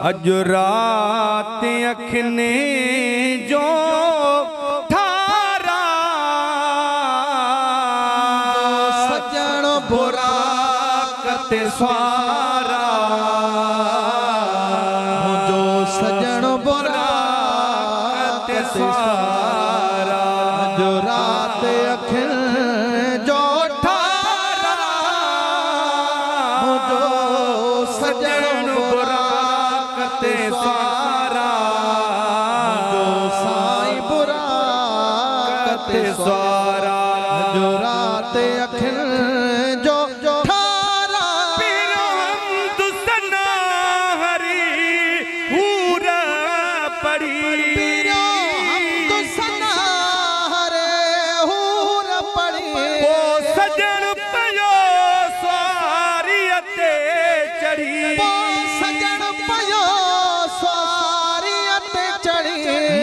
अज रात अखने जो थारा सजन बुरा कते स्वारा जो सजन बुरा कते स्वारा जो रात अखन जो ठारा जो सजन बुरा कते स्वारा जो साईं बुरा कते स्वारा जो रात अखन जो ठारा पीरो हम दुसना हरी पूरा पड़ी पीरो हम दुसना हरे हूर पड़ी वो सजन पयो स्वारी अते चढ़ी वो सजन पयो स्वारी अते चढ़ी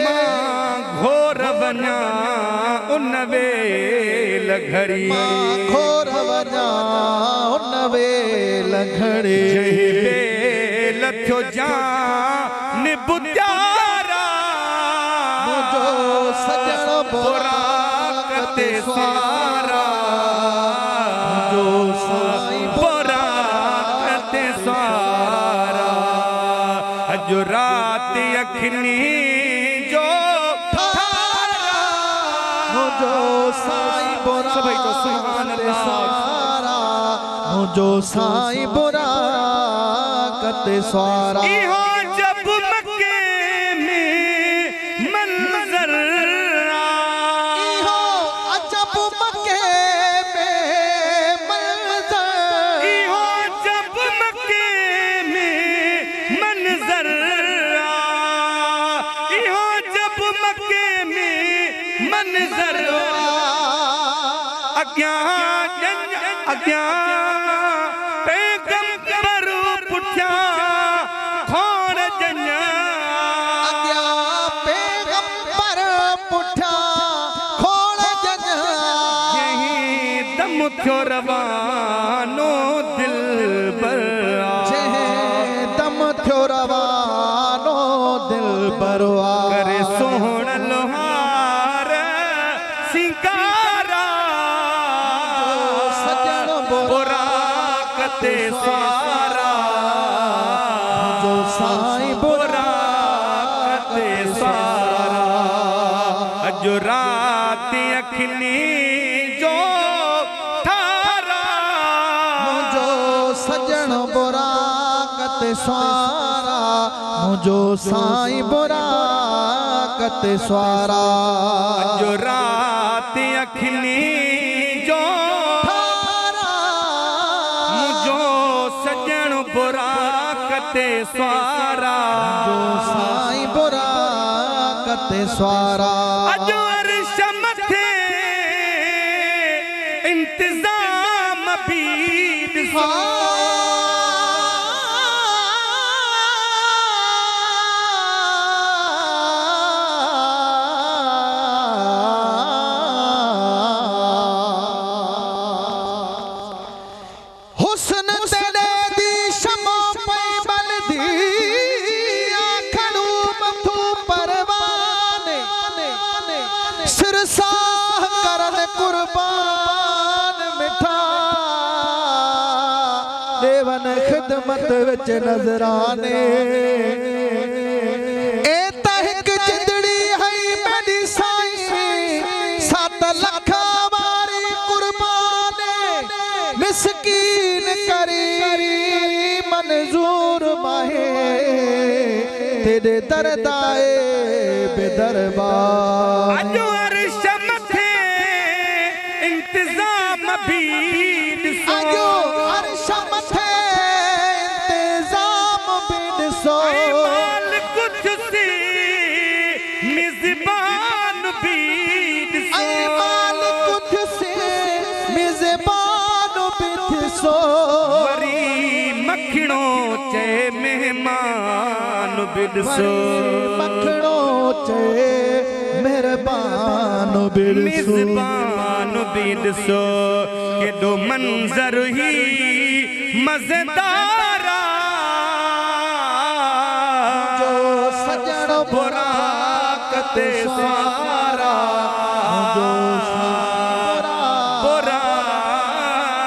मां घोर बना उन वेल घड़ी घोर वञा उन वेल घड़ी जही वेल थियो जान बुद्यारा मुझो सजन बुरा कते स्वारा जो साईं बुरा कते स्वारा अज रात अखनी जो थारा मुझो साईं बुरा सभई को सुभान अल्लाह। स्वारा मुझो साईं बुरा कते स्वारा इहो जब मक्के में मंजर इहो अजब मक्के में मंजर इहो जब मक्के में मंजर इहो जब मक्के में मंजर अग्यां पैगंबर पुठिया खोण जन्या अग्या पैगंबर पुठा खोड़ जन यही दम थियो रवानो दिल पर जहे दम थियो रवानो दिल बरवा करे सोहण लोहार सिंगारा सजन बुरा कते स्वारा जो साईं बुरा कते स्वारा अज रात अखनी जो थारा मुझो सजन बुरा कते स्वारा मुझो साईं बुरा कते स्वारा अज रात अखनी जो थारा मुझो सजन बुरा कते स्वारा जो साईं बुरा कते स्वारा अज अर्श मथे इंतजाम भी ॾिसो हुस्न तेरे दी शमो पे बलदी आखड़ू मथू परवाने सिरसाह करन कुर्बान मिठा देवन खिदमत विच नजराने ए तहक जिंदड़ी है मेरी साईं 7 लख वारी कुर्बाने मिस्कीन करी मंजूर माहे तेरे दरदाए बेदरबार अज अर्श मथे इंतजाम भी ॾिसो अजो अर्श मथे इंतजाम भी ॾिसो ऐं माल कुछ सी मिज़बान भी ॾिसो ऐं माल कुछ से मिज़बान भी ॾिसो वरी मखणो चे मेहमान भी ॾिसो मखणो चे मेहरबान भी ॾिसो मिज़बान भी ॾिसो केॾो मंज़र ही मज़ेदारा बुराकते सारा जो सारा बुराकते